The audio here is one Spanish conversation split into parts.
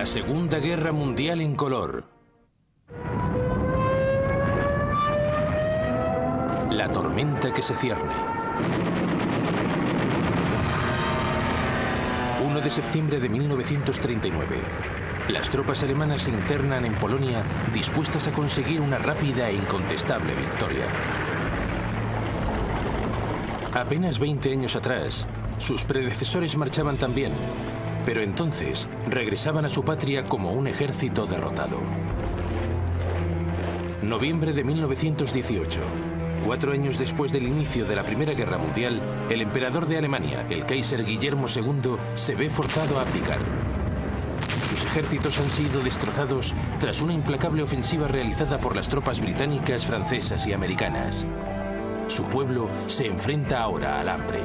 La Segunda Guerra Mundial en color. La tormenta que se cierne. 1 de septiembre de 1939. Las tropas alemanas se internan en Polonia dispuestas a conseguir una rápida e incontestable victoria. Apenas 20 años atrás, sus predecesores marchaban también, pero entonces regresaban a su patria como un ejército derrotado. Noviembre de 1918. 4 años después del inicio de la Primera Guerra Mundial, el emperador de Alemania, el Kaiser Guillermo II, se ve forzado a abdicar. Sus ejércitos han sido destrozados tras una implacable ofensiva realizada por las tropas británicas, francesas y americanas. Su pueblo se enfrenta ahora al hambre.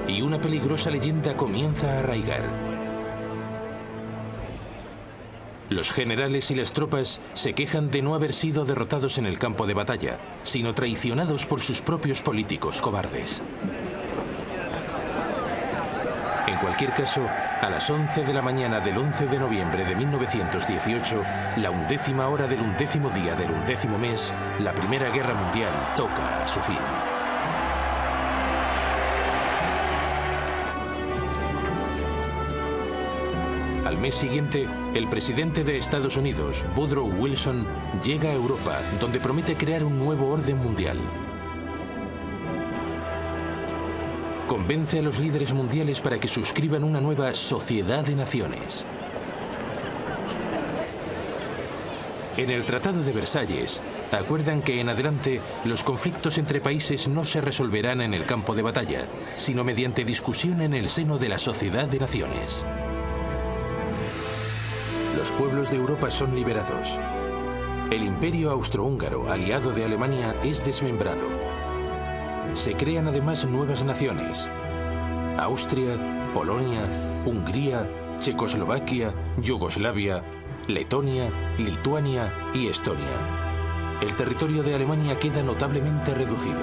Y una peligrosa leyenda comienza a arraigar. Los generales y las tropas se quejan de no haber sido derrotados en el campo de batalla, sino traicionados por sus propios políticos cobardes. En cualquier caso, a las 11 de la mañana del 11 de noviembre de 1918, la 11ª hora del 11º día del 11º mes, la Primera Guerra Mundial toca a su fin. Al mes siguiente, el presidente de Estados Unidos, Woodrow Wilson, llega a Europa, donde promete crear un nuevo orden mundial. Convence a los líderes mundiales para que suscriban una nueva Sociedad de Naciones. En el Tratado de Versalles, acuerdan que en adelante los conflictos entre países no se resolverán en el campo de batalla, sino mediante discusión en el seno de la Sociedad de Naciones. Los pueblos de Europa son liberados. El Imperio Austrohúngaro, aliado de Alemania, es desmembrado. Se crean además nuevas naciones: Austria, Polonia, Hungría, Checoslovaquia, Yugoslavia, Letonia, Lituania y Estonia. El territorio de Alemania queda notablemente reducido.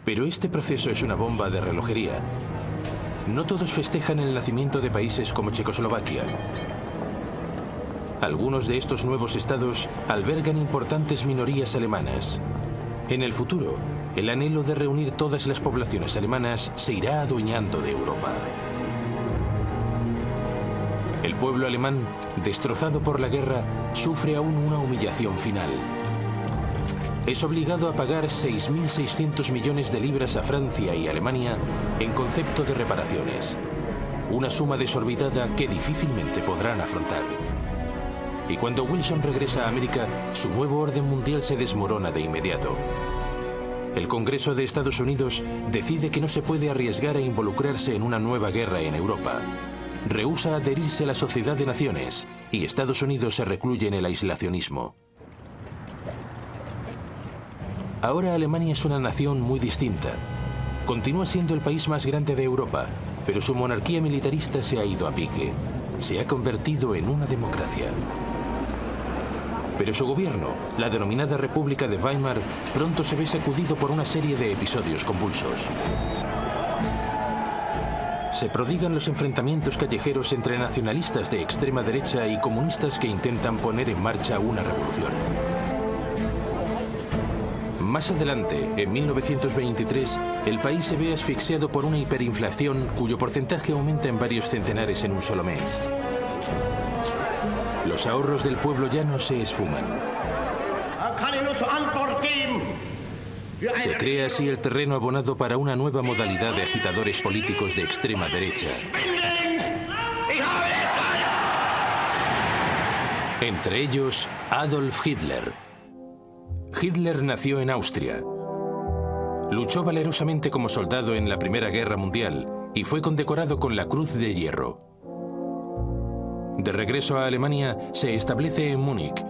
Pero este proceso es una bomba de relojería. No todos festejan el nacimiento de países como Checoslovaquia. Algunos de estos nuevos estados albergan importantes minorías alemanas. En el futuro, el anhelo de reunir todas las poblaciones alemanas se irá adueñando de Europa. El pueblo alemán, destrozado por la guerra, sufre aún una humillación final. Es obligado a pagar 6.600 millones de libras a Francia y Alemania en concepto de reparaciones. Una suma desorbitada que difícilmente podrán afrontar. Y cuando Wilson regresa a América, su nuevo orden mundial se desmorona de inmediato. El Congreso de Estados Unidos decide que no se puede arriesgar a involucrarse en una nueva guerra en Europa. Rehúsa adherirse a la Sociedad de Naciones y Estados Unidos se recluye en el aislacionismo. Ahora Alemania es una nación muy distinta. Continúa siendo el país más grande de Europa, pero su monarquía militarista se ha ido a pique. Se ha convertido en una democracia. Pero su gobierno, la denominada República de Weimar, pronto se ve sacudido por una serie de episodios convulsos. Se prodigan los enfrentamientos callejeros entre nacionalistas de extrema derecha y comunistas que intentan poner en marcha una revolución. Más adelante, en 1923, el país se ve asfixiado por una hiperinflación cuyo porcentaje aumenta en varios centenares en un solo mes. Los ahorros del pueblo llano se esfuman. Se crea así el terreno abonado para una nueva modalidad de agitadores políticos de extrema derecha. Entre ellos, Adolf Hitler. Hitler nació en Austria. Luchó valerosamente como soldado en la Primera Guerra Mundial y fue condecorado con la Cruz de Hierro. De regreso a Alemania, se establece en Múnich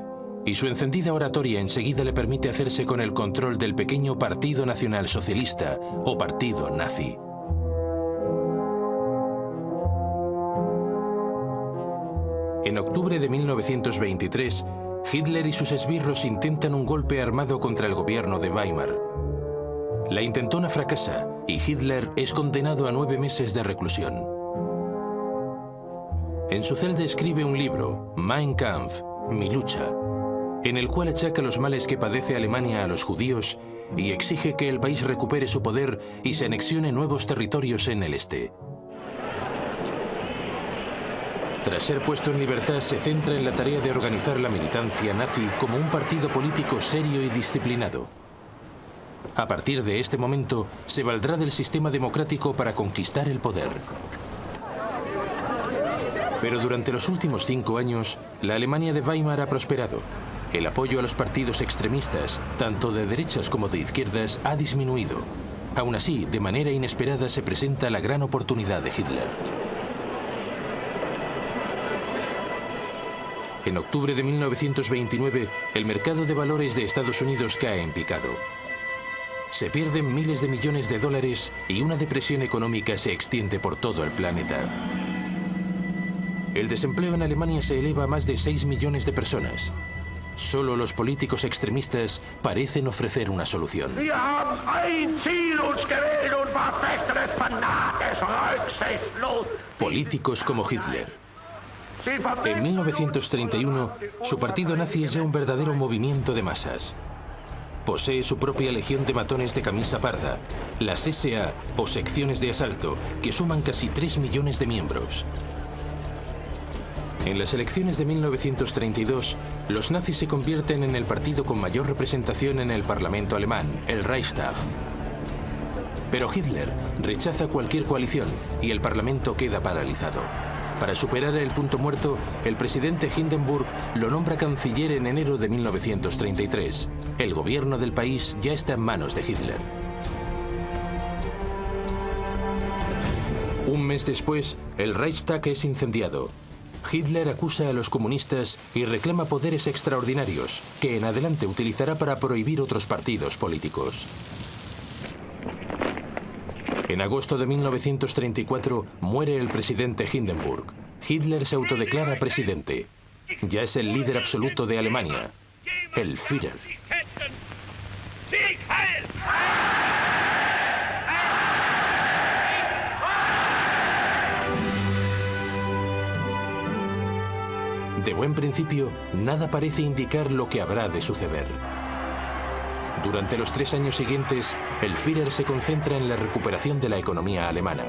y su encendida oratoria enseguida le permite hacerse con el control del pequeño Partido Nacional Socialista o Partido Nazi. En octubre de 1923, Hitler y sus esbirros intentan un golpe armado contra el gobierno de Weimar. La intentona fracasa y Hitler es condenado a 9 meses de reclusión. En su celda escribe un libro, Mein Kampf, Mi lucha, en el cual achaca los males que padece Alemania a los judíos y exige que el país recupere su poder y se anexione nuevos territorios en el este. Tras ser puesto en libertad, se centra en la tarea de organizar la militancia nazi como un partido político serio y disciplinado. A partir de este momento, se valdrá del sistema democrático para conquistar el poder. Pero durante los últimos 5 años, la Alemania de Weimar ha prosperado. El apoyo a los partidos extremistas, tanto de derechas como de izquierdas, ha disminuido. Aún así, de manera inesperada se presenta la gran oportunidad de Hitler. En octubre de 1929, el mercado de valores de Estados Unidos cae en picado. Se pierden miles de millones de dólares y una depresión económica se extiende por todo el planeta. El desempleo en Alemania se eleva a más de 6 millones de personas. Solo los políticos extremistas parecen ofrecer una solución. Políticos como Hitler. En 1931, su partido nazi es ya un verdadero movimiento de masas. Posee su propia legión de matones de camisa parda, las SA o secciones de asalto, que suman casi 3 millones de miembros. En las elecciones de 1932, los nazis se convierten en el partido con mayor representación en el Parlamento alemán, el Reichstag. Pero Hitler rechaza cualquier coalición y el Parlamento queda paralizado. Para superar el punto muerto, el presidente Hindenburg lo nombra canciller en enero de 1933. El gobierno del país ya está en manos de Hitler. Un mes después, el Reichstag es incendiado. Hitler acusa a los comunistas y reclama poderes extraordinarios, que en adelante utilizará para prohibir otros partidos políticos. En agosto de 1934 muere el presidente Hindenburg. Hitler se autodeclara presidente. Ya es el líder absoluto de Alemania, el Führer. De buen principio, nada parece indicar lo que habrá de suceder. Durante los 3 años siguientes, el Führer se concentra en la recuperación de la economía alemana.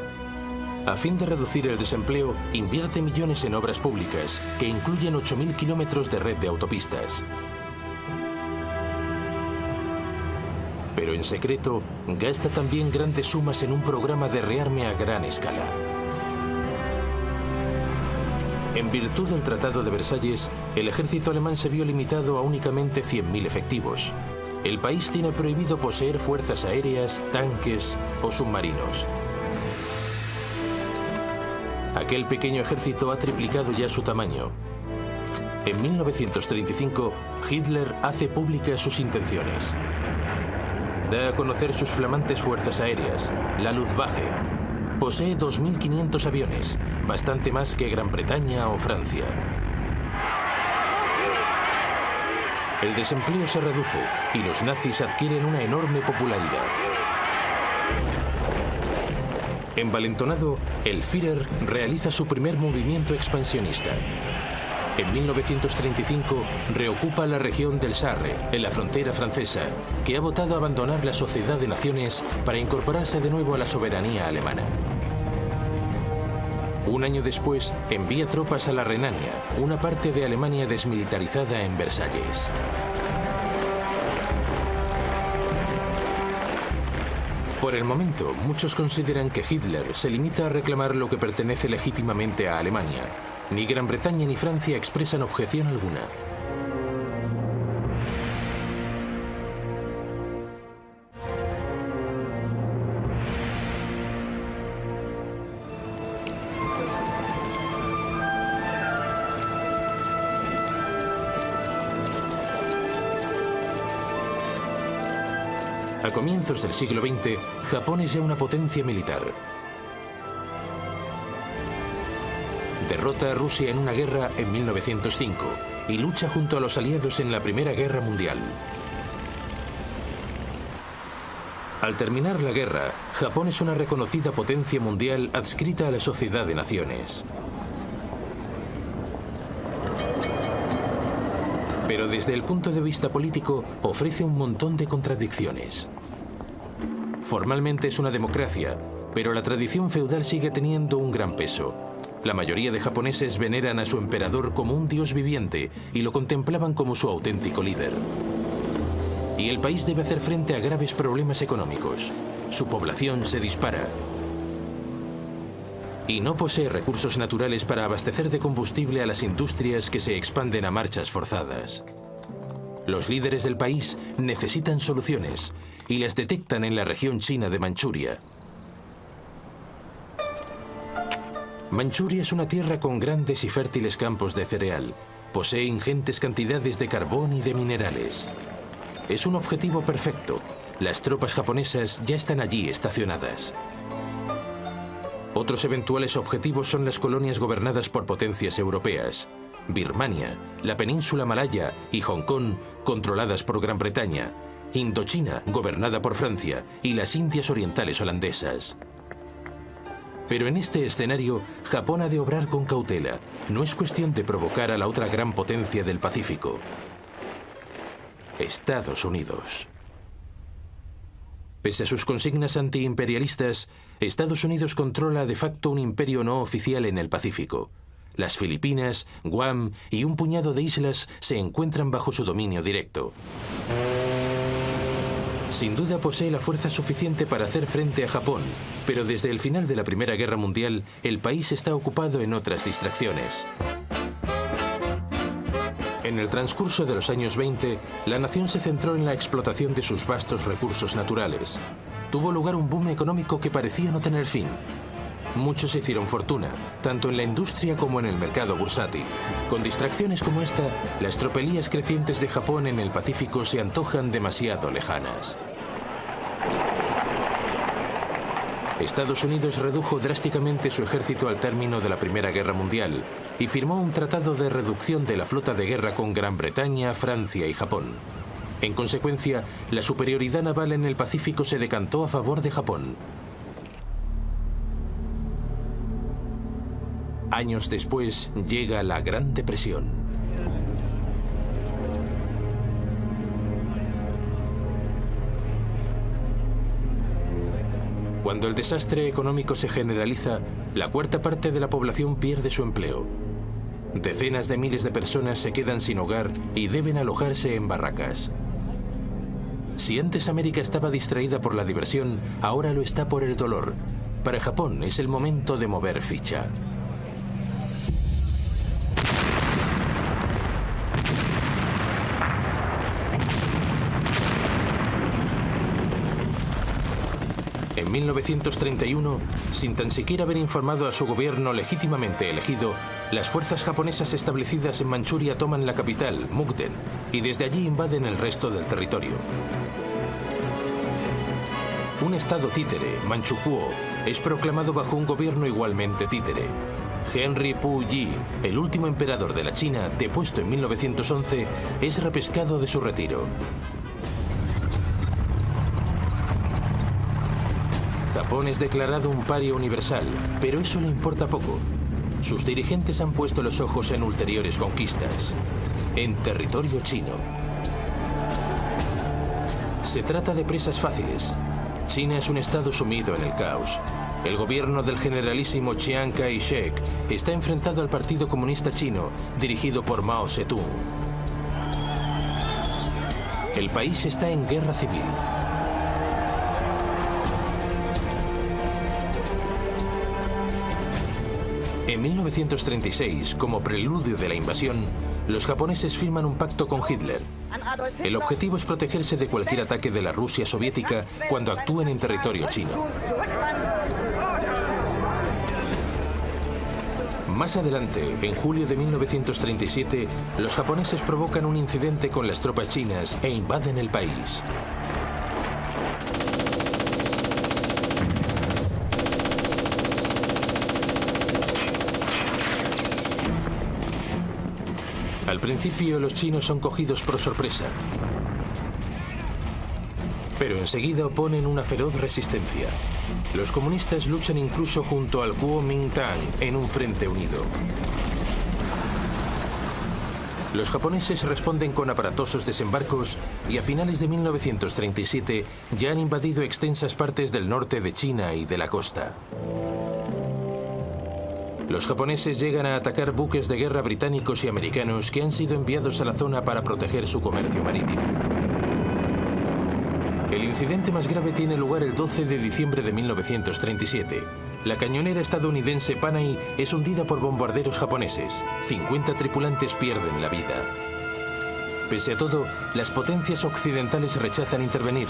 A fin de reducir el desempleo, invierte millones en obras públicas, que incluyen 8.000 kilómetros de red de autopistas. Pero en secreto, gasta también grandes sumas en un programa de rearme a gran escala. En virtud del Tratado de Versalles, el ejército alemán se vio limitado a únicamente 100.000 efectivos. El país tiene prohibido poseer fuerzas aéreas, tanques o submarinos. Aquel pequeño ejército ha triplicado ya su tamaño. En 1935, Hitler hace públicas sus intenciones. Da a conocer sus flamantes fuerzas aéreas, la Luftwaffe. Posee 2.500 aviones, bastante más que Gran Bretaña o Francia. El desempleo se reduce y los nazis adquieren una enorme popularidad. Envalentonado, el Führer realiza su primer movimiento expansionista. En 1935 reocupa la región del Sarre, en la frontera francesa, que ha votado abandonar la Sociedad de Naciones para incorporarse de nuevo a la soberanía alemana. Un año después, envía tropas a la Renania, una parte de Alemania desmilitarizada en Versalles. Por el momento, muchos consideran que Hitler se limita a reclamar lo que pertenece legítimamente a Alemania. Ni Gran Bretaña ni Francia expresan objeción alguna. A comienzos del siglo XX, Japón es ya una potencia militar. Derrota a Rusia en una guerra en 1905 y lucha junto a los aliados en la Primera Guerra Mundial. Al terminar la guerra, Japón es una reconocida potencia mundial adscrita a la Sociedad de Naciones. Pero desde el punto de vista político, ofrece un montón de contradicciones. Formalmente es una democracia, pero la tradición feudal sigue teniendo un gran peso. La mayoría de japoneses veneran a su emperador como un dios viviente y lo contemplaban como su auténtico líder. Y el país debe hacer frente a graves problemas económicos. Su población se dispara. Y no posee recursos naturales para abastecer de combustible a las industrias que se expanden a marchas forzadas. Los líderes del país necesitan soluciones y las detectan en la región china de Manchuria. Manchuria es una tierra con grandes y fértiles campos de cereal. Posee ingentes cantidades de carbón y de minerales. Es un objetivo perfecto. Las tropas japonesas ya están allí estacionadas. Otros eventuales objetivos son las colonias gobernadas por potencias europeas. Birmania, la península malaya y Hong Kong, controladas por Gran Bretaña. Indochina, gobernada por Francia, y las Indias Orientales holandesas. Pero en este escenario, Japón ha de obrar con cautela. No es cuestión de provocar a la otra gran potencia del Pacífico: Estados Unidos. Pese a sus consignas antiimperialistas, Estados Unidos controla de facto un imperio no oficial en el Pacífico. Las Filipinas, Guam y un puñado de islas se encuentran bajo su dominio directo. Sin duda posee la fuerza suficiente para hacer frente a Japón, pero desde el final de la Primera Guerra Mundial, el país está ocupado en otras distracciones. En el transcurso de los años 20, la nación se centró en la explotación de sus vastos recursos naturales. Tuvo lugar un boom económico que parecía no tener fin. Muchos hicieron fortuna, tanto en la industria como en el mercado bursátil. Con distracciones como esta, las tropelías crecientes de Japón en el Pacífico se antojan demasiado lejanas. Estados Unidos redujo drásticamente su ejército al término de la Primera Guerra Mundial y firmó un tratado de reducción de la flota de guerra con Gran Bretaña, Francia y Japón. En consecuencia, la superioridad naval en el Pacífico se decantó a favor de Japón. Años después llega la Gran Depresión. Cuando el desastre económico se generaliza, la cuarta parte de la población pierde su empleo. Decenas de miles de personas se quedan sin hogar y deben alojarse en barracas. Si antes América estaba distraída por la diversión, ahora lo está por el dolor. Para Japón es el momento de mover ficha. En 1931, sin tan siquiera haber informado a su gobierno legítimamente elegido, las fuerzas japonesas establecidas en Manchuria toman la capital, Mukden, y desde allí invaden el resto del territorio. Un estado títere, Manchukuo, es proclamado bajo un gobierno igualmente títere. Henry Pu-yi, el último emperador de la China, depuesto en 1911, es repescado de su retiro. Japón es declarado un paria universal, pero eso le importa poco. Sus dirigentes han puesto los ojos en ulteriores conquistas, en territorio chino. Se trata de presas fáciles. China es un estado sumido en el caos. El gobierno del generalísimo Chiang Kai-shek está enfrentado al Partido Comunista Chino, dirigido por Mao Zedong. El país está en guerra civil. En 1936, como preludio de la invasión, los japoneses firman un pacto con Hitler. El objetivo es protegerse de cualquier ataque de la Rusia soviética cuando actúen en territorio chino. Más adelante, en julio de 1937, los japoneses provocan un incidente con las tropas chinas e invaden el país. Al principio, los chinos son cogidos por sorpresa. Pero enseguida oponen una feroz resistencia. Los comunistas luchan incluso junto al Kuomintang en un frente unido. Los japoneses responden con aparatosos desembarcos y a finales de 1937 ya han invadido extensas partes del norte de China y de la costa. Los japoneses llegan a atacar buques de guerra británicos y americanos que han sido enviados a la zona para proteger su comercio marítimo. El incidente más grave tiene lugar el 12 de diciembre de 1937. La cañonera estadounidense Panay es hundida por bombarderos japoneses. 50 tripulantes pierden la vida. Pese a todo, las potencias occidentales rechazan intervenir.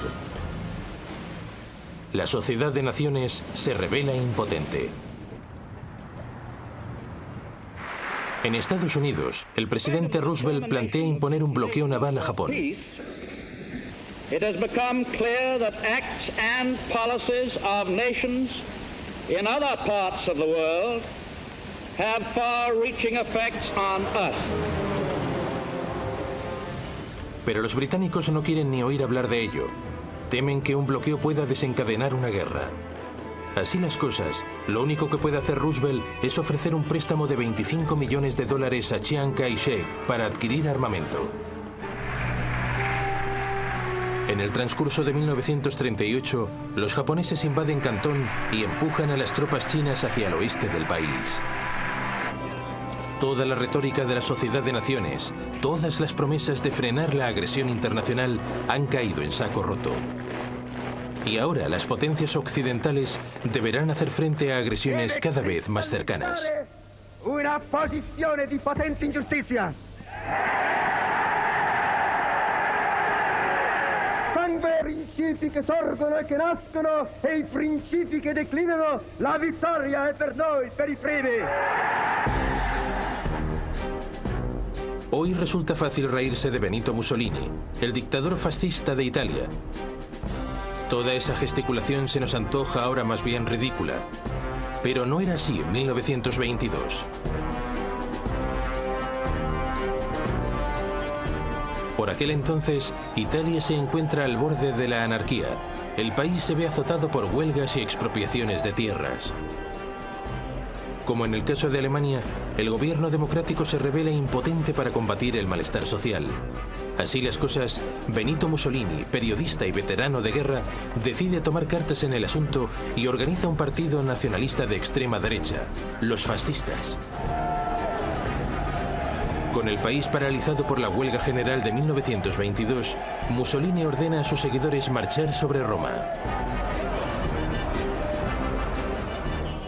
La Sociedad de Naciones se revela impotente. En Estados Unidos, el presidente Roosevelt plantea imponer un bloqueo naval a Japón. It has become clear that acts and policies of nations in other parts of the world have far-reaching effects on us. Pero los británicos no quieren ni oír hablar de ello. Temen que un bloqueo pueda desencadenar una guerra. Así las cosas, lo único que puede hacer Roosevelt es ofrecer un préstamo de $25 millones a Chiang Kai-shek para adquirir armamento. En el transcurso de 1938, los japoneses invaden Cantón y empujan a las tropas chinas hacia el oeste del país. Toda la retórica de la Sociedad de Naciones, todas las promesas de frenar la agresión internacional han caído en saco roto. Y ahora las potencias occidentales deberán hacer frente a agresiones cada vez más cercanas. Una posición de potente injusticia. Principi che sorgono e che nascono e i principi che declinano, la vittoria è per noi, per i primi. Hoy resulta fácil reírse de Benito Mussolini, el dictador fascista de Italia. Toda esa gesticulación se nos antoja ahora más bien ridícula. Pero no era así en 1922. Por aquel entonces, Italia se encuentra al borde de la anarquía. El país se ve azotado por huelgas y expropiaciones de tierras. Como en el caso de Alemania, el gobierno democrático se revela impotente para combatir el malestar social. Así las cosas, Benito Mussolini, periodista y veterano de guerra, decide tomar cartas en el asunto y organiza un partido nacionalista de extrema derecha, los fascistas. Con el país paralizado por la huelga general de 1922, Mussolini ordena a sus seguidores marchar sobre Roma.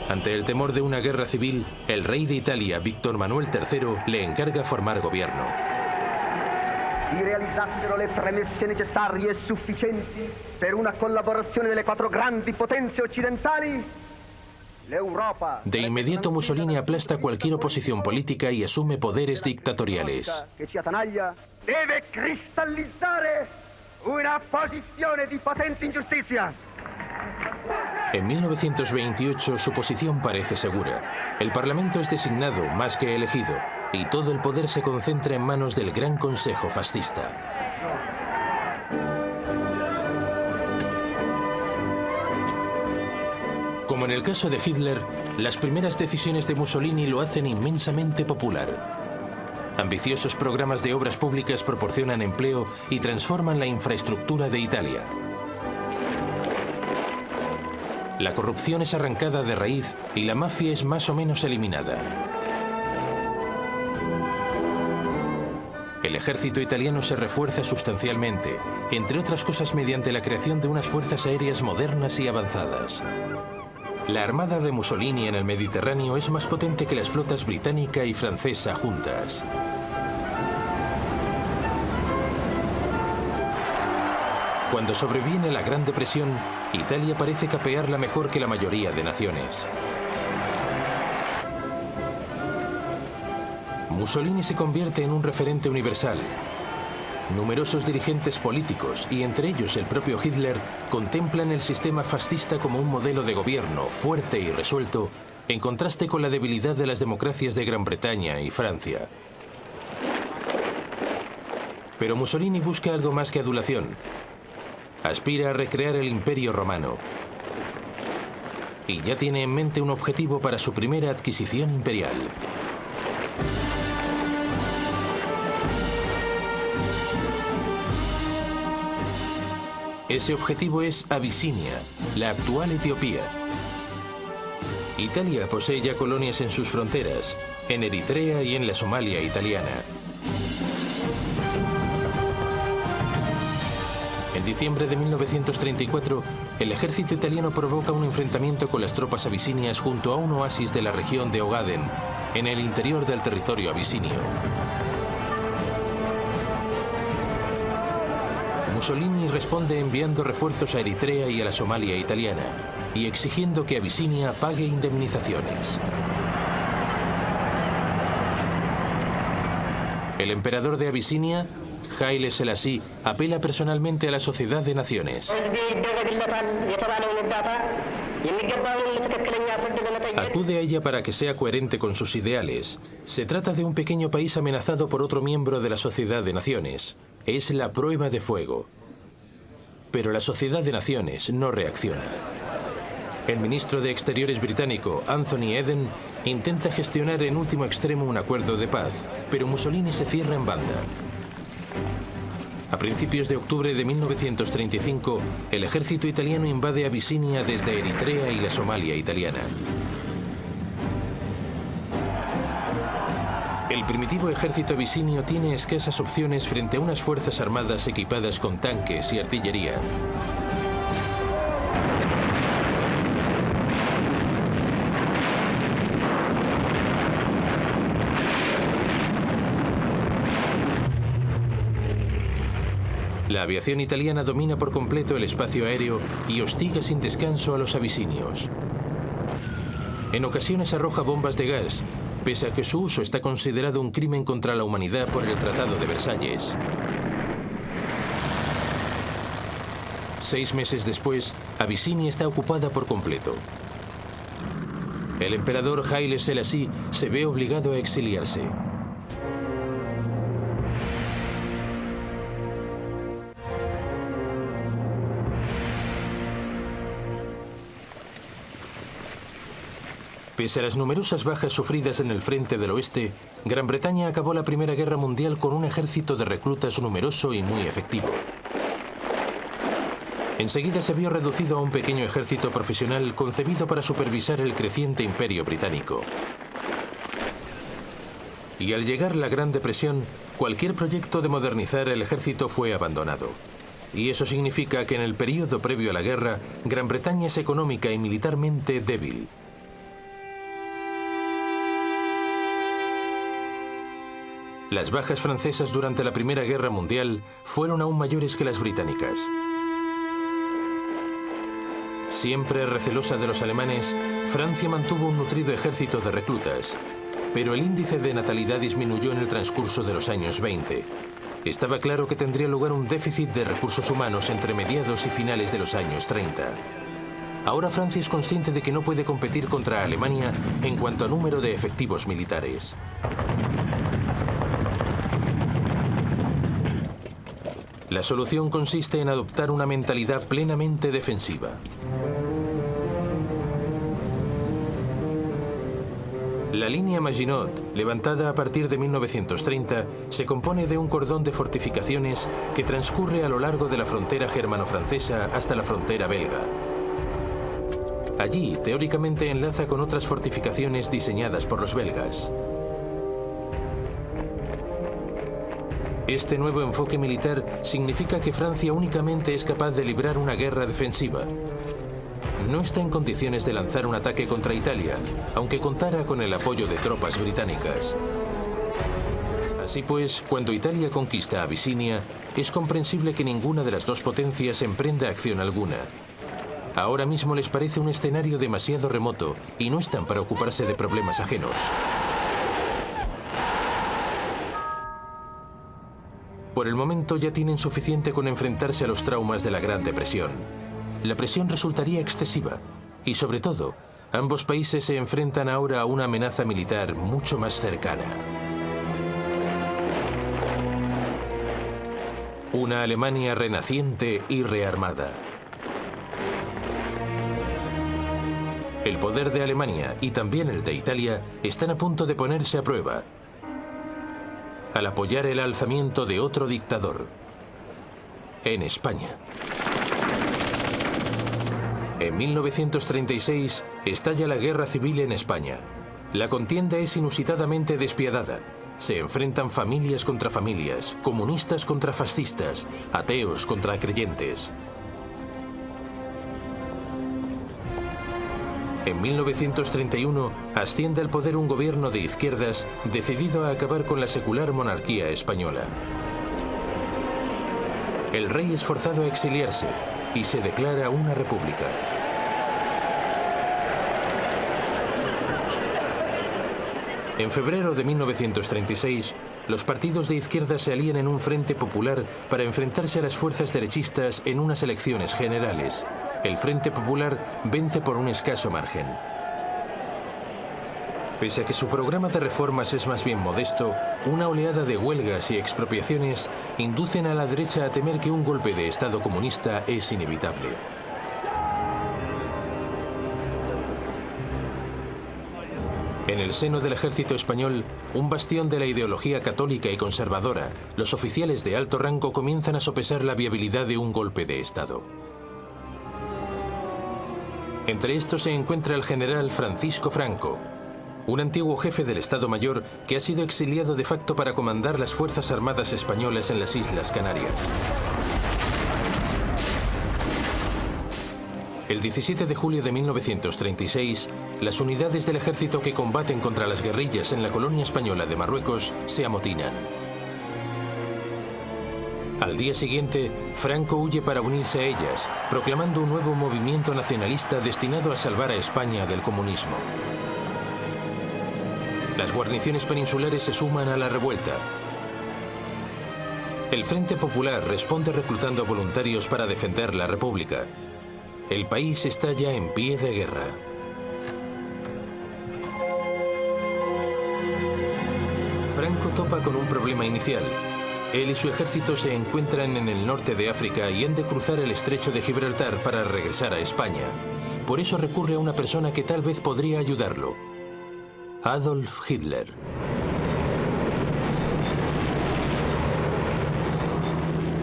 Ante el temor de una guerra civil, el rey de Italia, Víctor Manuel III, le encarga formar gobierno. Si realizzassero le premesse necessarie e sufficienti per una collaborazione delle quattro grandi potenze occidentali, de inmediato Mussolini aplasta cualquier oposición política y asume poderes dictatoriales. Deve cristallizzare una posizione di potente ingiustizia. En 1928 su posición parece segura. El Parlamento es designado más que elegido y todo el poder se concentra en manos del Gran Consejo Fascista. Como en el caso de Hitler, las primeras decisiones de Mussolini lo hacen inmensamente popular. Ambiciosos programas de obras públicas proporcionan empleo y transforman la infraestructura de Italia. La corrupción es arrancada de raíz y la mafia es más o menos eliminada. El ejército italiano se refuerza sustancialmente, entre otras cosas mediante la creación de unas fuerzas aéreas modernas y avanzadas. La armada de Mussolini en el Mediterráneo es más potente que las flotas británica y francesa juntas. Cuando sobreviene la Gran Depresión, Italia parece capearla mejor que la mayoría de naciones. Mussolini se convierte en un referente universal. Numerosos dirigentes políticos, y entre ellos el propio Hitler, contemplan el sistema fascista como un modelo de gobierno fuerte y resuelto, en contraste con la debilidad de las democracias de Gran Bretaña y Francia. Pero Mussolini busca algo más que adulación. Aspira a recrear el Imperio Romano y ya tiene en mente un objetivo para su primera adquisición imperial. Ese objetivo es Abisinia, la actual Etiopía. Italia posee ya colonias en sus fronteras, en Eritrea y en la Somalia italiana. En diciembre de 1934, el ejército italiano provoca un enfrentamiento con las tropas abisinias junto a un oasis de la región de Ogaden, en el interior del territorio abisinio. Mussolini responde enviando refuerzos a Eritrea y a la Somalia italiana, y exigiendo que Abisinia pague indemnizaciones. El emperador de Abisinia, Haile Selassie, apela personalmente a la Sociedad de Naciones. Acude a ella para que sea coherente con sus ideales. Se trata de un pequeño país amenazado por otro miembro de la Sociedad de Naciones. Es la prueba de fuego. Pero la Sociedad de Naciones no reacciona. El ministro de Exteriores británico, Anthony Eden, intenta gestionar en último extremo un acuerdo de paz, pero Mussolini se cierra en banda. A principios de octubre de 1935, el ejército italiano invade Abisinia desde Eritrea y la Somalia italiana. El primitivo ejército abisinio tiene escasas opciones frente a unas fuerzas armadas equipadas con tanques y artillería. La aviación italiana domina por completo el espacio aéreo y hostiga sin descanso a los abisinios. En ocasiones arroja bombas de gas, pese a que su uso está considerado un crimen contra la humanidad por el Tratado de Versalles. 6 meses después, Abisinia está ocupada por completo. El emperador Haile Selassie se ve obligado a exiliarse. Pese a las numerosas bajas sufridas en el frente del oeste, Gran Bretaña acabó la Primera Guerra Mundial con un ejército de reclutas numeroso y muy efectivo. Enseguida se vio reducido a un pequeño ejército profesional concebido para supervisar el creciente imperio británico. Y al llegar la Gran Depresión, cualquier proyecto de modernizar el ejército fue abandonado. Y eso significa que en el período previo a la guerra, Gran Bretaña es económica y militarmente débil. Las bajas francesas durante la Primera Guerra Mundial fueron aún mayores que las británicas. Siempre recelosa de los alemanes, Francia mantuvo un nutrido ejército de reclutas, pero el índice de natalidad disminuyó en el transcurso de los años 20. Estaba claro que tendría lugar un déficit de recursos humanos entre mediados y finales de los años 30. Ahora Francia es consciente de que no puede competir contra Alemania en cuanto a número de efectivos militares. La solución consiste en adoptar una mentalidad plenamente defensiva. La línea Maginot, levantada a partir de 1930, se compone de un cordón de fortificaciones que transcurre a lo largo de la frontera germano-francesa hasta la frontera belga. Allí, teóricamente, enlaza con otras fortificaciones diseñadas por los belgas. Este nuevo enfoque militar significa que Francia únicamente es capaz de librar una guerra defensiva. No está en condiciones de lanzar un ataque contra Italia, aunque contara con el apoyo de tropas británicas. Así pues, cuando Italia conquista Abisinia, es comprensible que ninguna de las dos potencias emprenda acción alguna. Ahora mismo les parece un escenario demasiado remoto y no están para ocuparse de problemas ajenos. Por el momento ya tienen suficiente con enfrentarse a los traumas de la Gran Depresión. La presión resultaría excesiva y, sobre todo, ambos países se enfrentan ahora a una amenaza militar mucho más cercana. Una Alemania renaciente y rearmada. El poder de Alemania y también el de Italia están a punto de ponerse a prueba al apoyar el alzamiento de otro dictador en España. En 1936 estalla la guerra civil en España. La contienda es inusitadamente despiadada. Se enfrentan familias contra familias, comunistas contra fascistas, ateos contra creyentes. En 1931 asciende al poder un gobierno de izquierdas decidido a acabar con la secular monarquía española. El rey es forzado a exiliarse y se declara una república. En febrero de 1936, los partidos de izquierda se alían en un frente popular para enfrentarse a las fuerzas derechistas en unas elecciones generales. El Frente Popular vence por un escaso margen. Pese a que su programa de reformas es más bien modesto, una oleada de huelgas y expropiaciones inducen a la derecha a temer que un golpe de Estado comunista es inevitable. En el seno del ejército español, un bastión de la ideología católica y conservadora, los oficiales de alto rango comienzan a sopesar la viabilidad de un golpe de Estado. Entre estos se encuentra el general Francisco Franco, un antiguo jefe del Estado Mayor que ha sido exiliado de facto para comandar las Fuerzas Armadas españolas en las Islas Canarias. El 17 de julio de 1936, las unidades del ejército que combaten contra las guerrillas en la colonia española de Marruecos se amotinan. Al día siguiente, Franco huye para unirse a ellas, proclamando un nuevo movimiento nacionalista destinado a salvar a España del comunismo. Las guarniciones peninsulares se suman a la revuelta. El Frente Popular responde reclutando voluntarios para defender la República. El país está ya en pie de guerra. Franco topa con un problema inicial. Él y su ejército se encuentran en el norte de África y han de cruzar el estrecho de Gibraltar para regresar a España. Por eso recurre a una persona que tal vez podría ayudarlo: Adolf Hitler.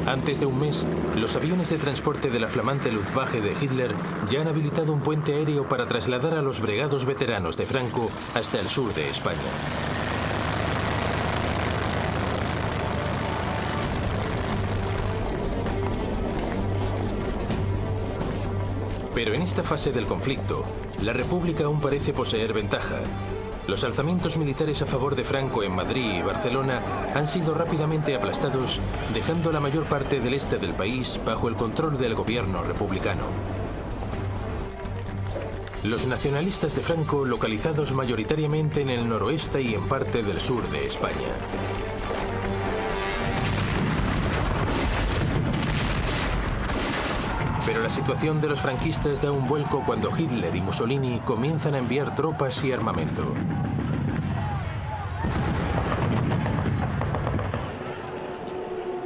Antes de un mes, los aviones de transporte de la flamante Luftwaffe de Hitler ya han habilitado un puente aéreo para trasladar a los bregados veteranos de Franco hasta el sur de España. Pero en esta fase del conflicto, la República aún parece poseer ventaja. Los alzamientos militares a favor de Franco en Madrid y Barcelona han sido rápidamente aplastados, dejando la mayor parte del este del país bajo el control del gobierno republicano. Los nacionalistas de Franco, localizados mayoritariamente en el noroeste y en parte del sur de España. Pero la situación de los franquistas da un vuelco cuando Hitler y Mussolini comienzan a enviar tropas y armamento.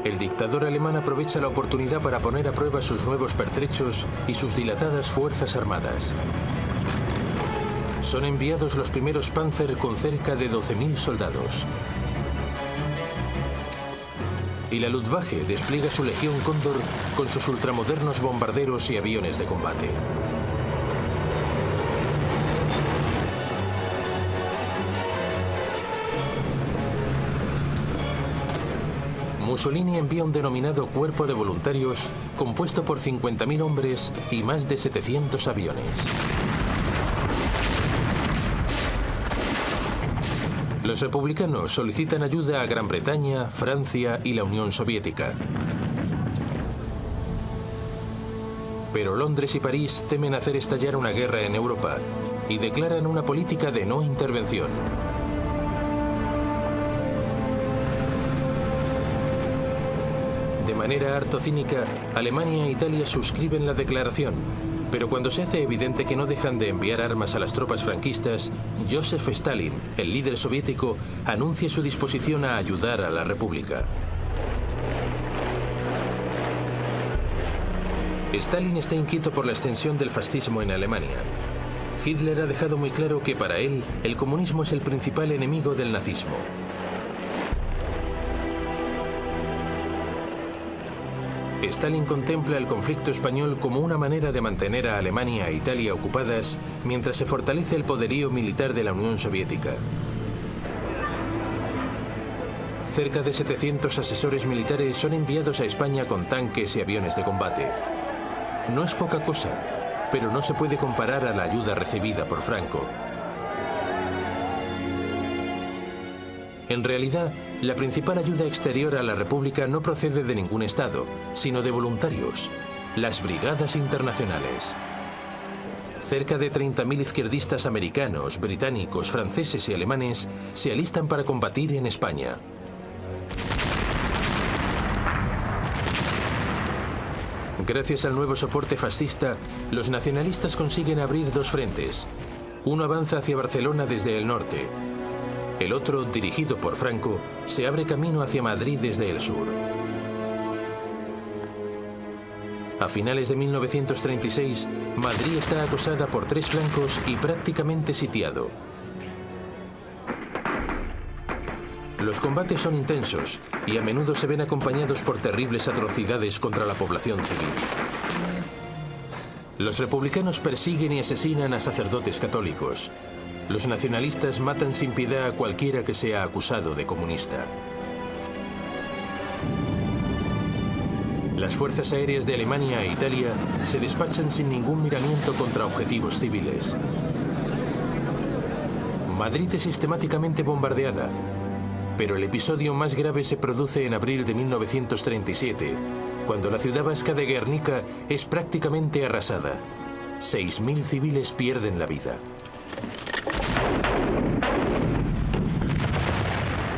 El dictador alemán aprovecha la oportunidad para poner a prueba sus nuevos pertrechos y sus dilatadas fuerzas armadas. Son enviados los primeros Panzer con cerca de 12.000 soldados. Y la Luftwaffe despliega su Legión Cóndor con sus ultramodernos bombarderos y aviones de combate. Mussolini envía un denominado Cuerpo de Voluntarios compuesto por 50.000 hombres y más de 700 aviones. Los republicanos solicitan ayuda a Gran Bretaña, Francia y la Unión Soviética. Pero Londres y París temen hacer estallar una guerra en Europa y declaran una política de no intervención. De manera harto cínica, Alemania e Italia suscriben la declaración, pero cuando se hace evidente que no dejan de enviar armas a las tropas franquistas, Joseph Stalin, el líder soviético, anuncia su disposición a ayudar a la República. Stalin está inquieto por la extensión del fascismo en Alemania. Hitler ha dejado muy claro que para él el comunismo es el principal enemigo del nazismo. Stalin contempla el conflicto español como una manera de mantener a Alemania e Italia ocupadas mientras se fortalece el poderío militar de la Unión Soviética. Cerca de 700 asesores militares son enviados a España con tanques y aviones de combate. No es poca cosa, pero no se puede comparar a la ayuda recibida por Franco. En realidad, la principal ayuda exterior a la República no procede de ningún Estado, sino de voluntarios, las Brigadas Internacionales. Cerca de 30.000 izquierdistas americanos, británicos, franceses y alemanes se alistan para combatir en España. Gracias al nuevo soporte fascista, los nacionalistas consiguen abrir dos frentes. Uno avanza hacia Barcelona desde el norte. El otro, dirigido por Franco, se abre camino hacia Madrid desde el sur. A finales de 1936, Madrid está acosada por tres flancos y prácticamente sitiado. Los combates son intensos y a menudo se ven acompañados por terribles atrocidades contra la población civil. Los republicanos persiguen y asesinan a sacerdotes católicos. Los nacionalistas matan sin piedad a cualquiera que sea acusado de comunista. Las fuerzas aéreas de Alemania e Italia se despachan sin ningún miramiento contra objetivos civiles. Madrid es sistemáticamente bombardeada, pero el episodio más grave se produce en abril de 1937, cuando la ciudad vasca de Guernica es prácticamente arrasada. 6.000 civiles pierden la vida.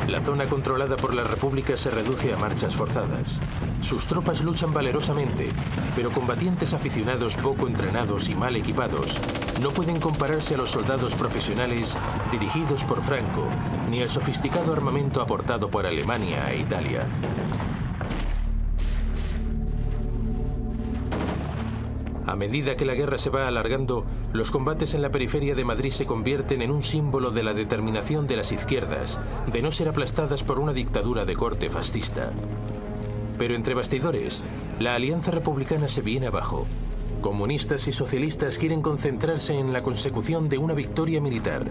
La zona controlada por la República se reduce a marchas forzadas. Sus tropas luchan valerosamente, pero combatientes aficionados poco entrenados y mal equipados no pueden compararse a los soldados profesionales dirigidos por Franco, ni al sofisticado armamento aportado por Alemania e Italia. A medida que la guerra se va alargando, los combates en la periferia de Madrid se convierten en un símbolo de la determinación de las izquierdas de no ser aplastadas por una dictadura de corte fascista. Pero entre bastidores, la alianza republicana se viene abajo. Comunistas y socialistas quieren concentrarse en la consecución de una victoria militar.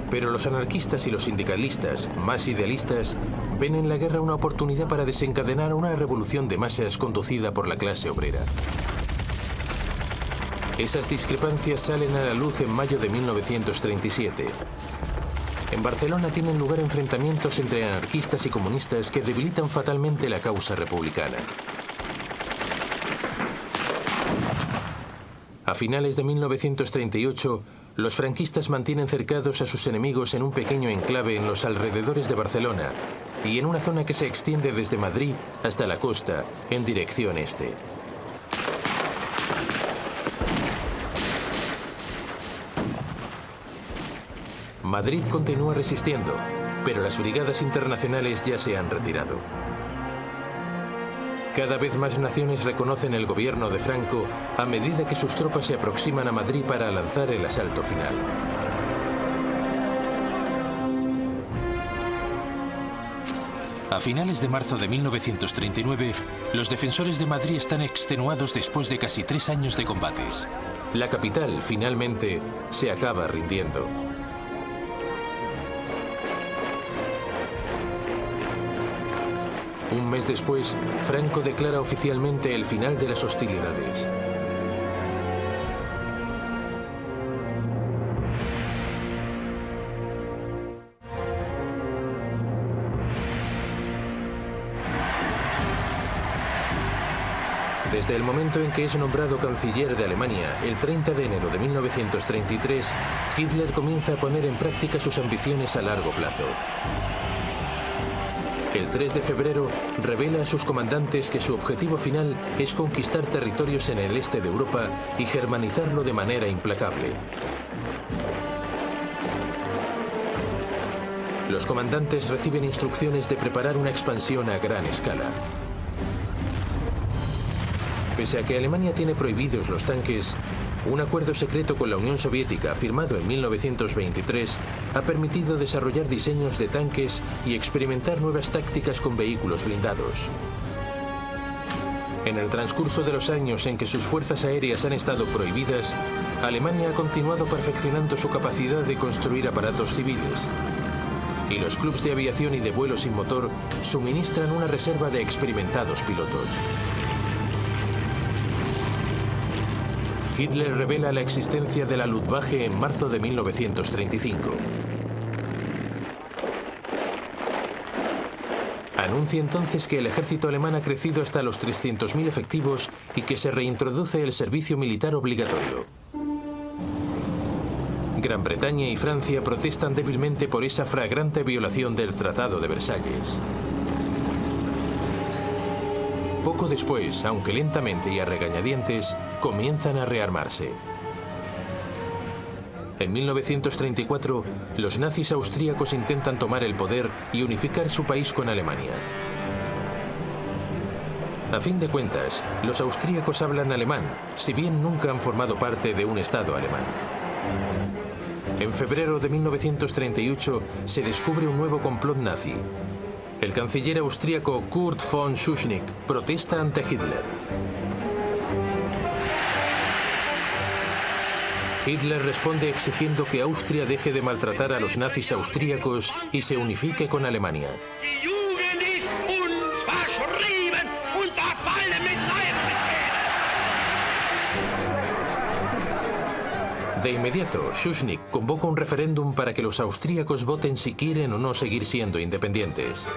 Pero los anarquistas y los sindicalistas, más idealistas, ven en la guerra una oportunidad para desencadenar una revolución de masas conducida por la clase obrera. Esas discrepancias salen a la luz en mayo de 1937. En Barcelona tienen lugar enfrentamientos entre anarquistas y comunistas que debilitan fatalmente la causa republicana. A finales de 1938, los franquistas mantienen cercados a sus enemigos en un pequeño enclave en los alrededores de Barcelona y en una zona que se extiende desde Madrid hasta la costa, en dirección este. Madrid continúa resistiendo, pero las brigadas internacionales ya se han retirado. Cada vez más naciones reconocen el gobierno de Franco a medida que sus tropas se aproximan a Madrid para lanzar el asalto final. A finales de marzo de 1939, los defensores de Madrid están extenuados después de casi 3 años de combates. La capital, finalmente, se acaba rindiendo. Un mes después, Franco declara oficialmente el final de las hostilidades. Desde el momento en que es nombrado canciller de Alemania, el 30 de enero de 1933, Hitler comienza a poner en práctica sus ambiciones a largo plazo. El 3 de febrero revela a sus comandantes que su objetivo final es conquistar territorios en el este de Europa y germanizarlo de manera implacable. Los comandantes reciben instrucciones de preparar una expansión a gran escala. Pese a que Alemania tiene prohibidos los tanques, un acuerdo secreto con la Unión Soviética, firmado en 1923, ha permitido desarrollar diseños de tanques y experimentar nuevas tácticas con vehículos blindados. En el transcurso de los años en que sus fuerzas aéreas han estado prohibidas, Alemania ha continuado perfeccionando su capacidad de construir aparatos civiles. Y los clubes de aviación y de vuelo sin motor suministran una reserva de experimentados pilotos. Hitler revela la existencia de la Luftwaffe en marzo de 1935. Anuncia entonces que el ejército alemán ha crecido hasta los 300.000 efectivos y que se reintroduce el servicio militar obligatorio. Gran Bretaña y Francia protestan débilmente por esa flagrante violación del Tratado de Versalles. Poco después, aunque lentamente y a regañadientes, comienzan a rearmarse. En 1934, los nazis austríacos intentan tomar el poder y unificar su país con Alemania. A fin de cuentas, los austríacos hablan alemán, si bien nunca han formado parte de un Estado alemán. En febrero de 1938 se descubre un nuevo complot nazi. El canciller austríaco Kurt von Schuschnigg protesta ante Hitler. Hitler responde exigiendo que Austria deje de maltratar a los nazis austríacos y se unifique con Alemania. De inmediato, Schuschnigg convoca un referéndum para que los austríacos voten si quieren o no seguir siendo independientes.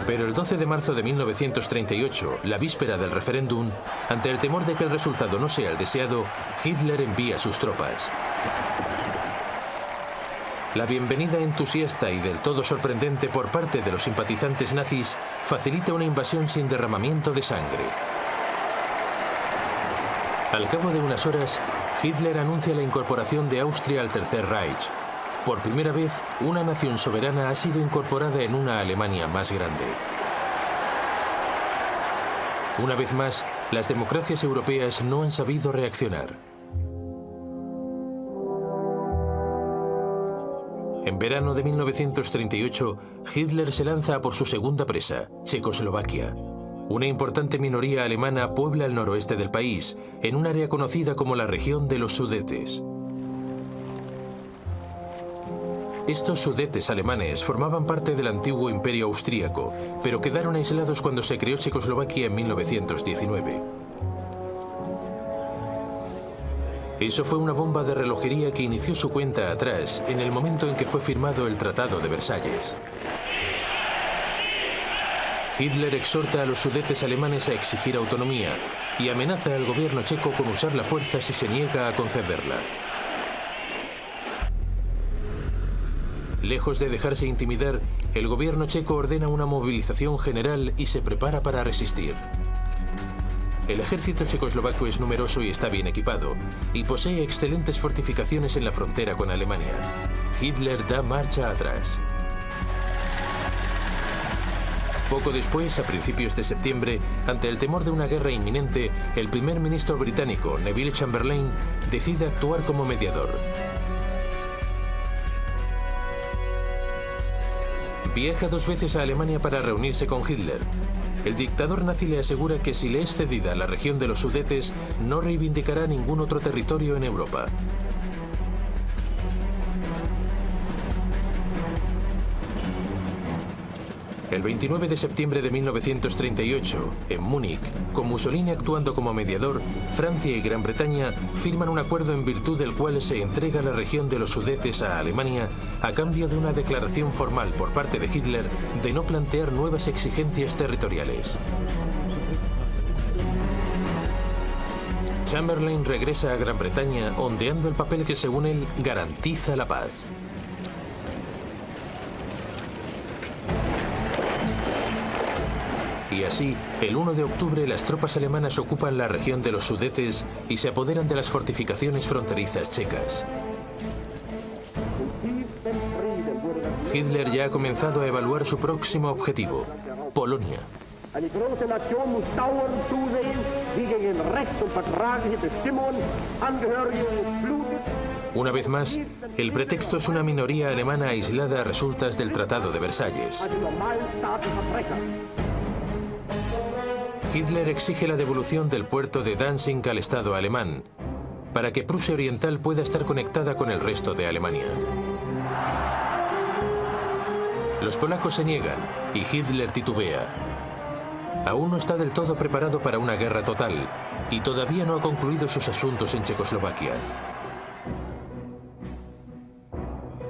Pero el 12 de marzo de 1938, la víspera del referéndum, ante el temor de que el resultado no sea el deseado, Hitler envía sus tropas. La bienvenida entusiasta y del todo sorprendente por parte de los simpatizantes nazis facilita una invasión sin derramamiento de sangre. Al cabo de unas horas, Hitler anuncia la incorporación de Austria al Tercer Reich. Por primera vez, una nación soberana ha sido incorporada en una Alemania más grande. Una vez más, las democracias europeas no han sabido reaccionar. En verano de 1938, Hitler se lanza por su segunda presa, Checoslovaquia. Una importante minoría alemana puebla el noroeste del país, en un área conocida como la región de los Sudetes. Estos Sudetes alemanes formaban parte del antiguo imperio austríaco, pero quedaron aislados cuando se creó Checoslovaquia en 1919. Eso fue una bomba de relojería que inició su cuenta atrás en el momento en que fue firmado el Tratado de Versalles. Hitler exhorta a los Sudetes alemanes a exigir autonomía y amenaza al gobierno checo con usar la fuerza si se niega a concederla. Lejos de dejarse intimidar, el gobierno checo ordena una movilización general y se prepara para resistir. El ejército checoslovaco es numeroso y está bien equipado, y posee excelentes fortificaciones en la frontera con Alemania. Hitler da marcha atrás. Poco después, a principios de septiembre, ante el temor de una guerra inminente, el primer ministro británico, Neville Chamberlain, decide actuar como mediador. Viaja 2 veces a Alemania para reunirse con Hitler. El dictador nazi le asegura que si le es cedida la región de los Sudetes, no reivindicará ningún otro territorio en Europa. El 29 de septiembre de 1938, en Múnich, con Mussolini actuando como mediador, Francia y Gran Bretaña firman un acuerdo en virtud del cual se entrega la región de los Sudetes a Alemania a cambio de una declaración formal por parte de Hitler de no plantear nuevas exigencias territoriales. Chamberlain regresa a Gran Bretaña ondeando el papel que, según él, garantiza la paz. Y así, el 1 de octubre las tropas alemanas ocupan la región de los Sudetes y se apoderan de las fortificaciones fronterizas checas. Hitler ya ha comenzado a evaluar su próximo objetivo, Polonia. Eine große Nation muss dauernd zusehen, wie gegen Recht und vertragliche Bestimmungen Angehörige blutet. Una vez más, el pretexto es una minoría alemana aislada a resultas del Tratado de Versalles. Hitler exige la devolución del puerto de Danzig al Estado alemán, para que Prusia Oriental pueda estar conectada con el resto de Alemania. Los polacos se niegan y Hitler titubea. Aún no está del todo preparado para una guerra total y todavía no ha concluido sus asuntos en Checoslovaquia.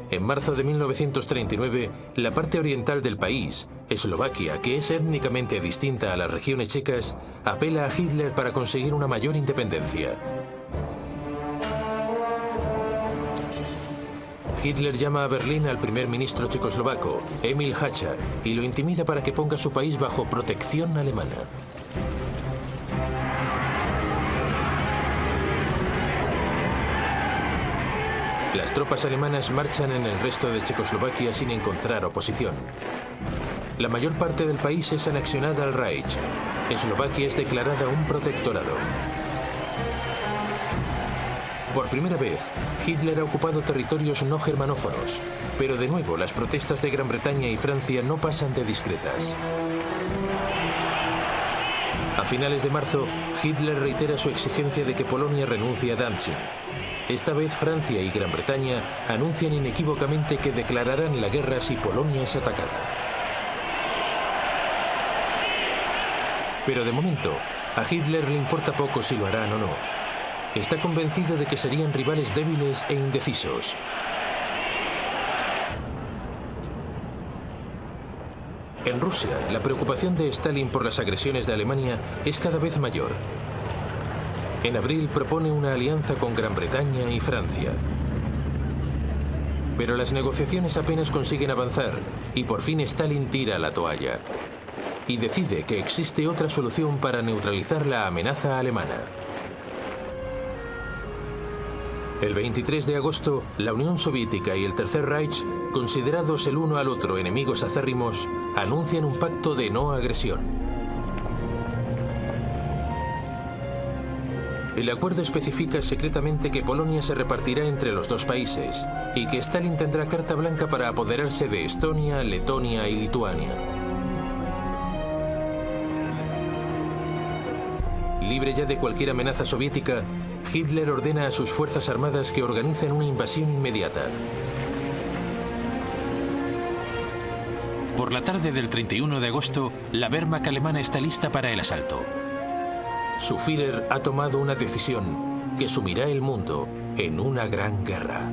En marzo de 1939, la parte oriental del país, Eslovaquia, que es étnicamente distinta a las regiones checas, apela a Hitler para conseguir una mayor independencia. Hitler llama a Berlín al primer ministro checoslovaco, Emil Hácha, y lo intimida para que ponga su país bajo protección alemana. Las tropas alemanas marchan en el resto de Checoslovaquia sin encontrar oposición. La mayor parte del país es anexionada al Reich. Eslovaquia es declarada un protectorado. Por primera vez, Hitler ha ocupado territorios no germanófonos, pero de nuevo las protestas de Gran Bretaña y Francia no pasan de discretas. A finales de marzo, Hitler reitera su exigencia de que Polonia renuncie a Danzig. Esta vez Francia y Gran Bretaña anuncian inequívocamente que declararán la guerra si Polonia es atacada. Pero de momento, a Hitler le importa poco si lo harán o no. Está convencido de que serían rivales débiles e indecisos. En Rusia, la preocupación de Stalin por las agresiones de Alemania es cada vez mayor. En abril propone una alianza con Gran Bretaña y Francia. Pero las negociaciones apenas consiguen avanzar y por fin Stalin tira la toalla y decide que existe otra solución para neutralizar la amenaza alemana. El 23 de agosto, la Unión Soviética y el Tercer Reich, considerados el uno al otro enemigos acérrimos, anuncian un pacto de no agresión. El acuerdo especifica secretamente que Polonia se repartirá entre los dos países y que Stalin tendrá carta blanca para apoderarse de Estonia, Letonia y Lituania. Libre ya de cualquier amenaza soviética, Hitler ordena a sus fuerzas armadas que organicen una invasión inmediata. Por la tarde del 31 de agosto, la Wehrmacht alemana está lista para el asalto. Su Führer ha tomado una decisión que sumirá el mundo en una gran guerra.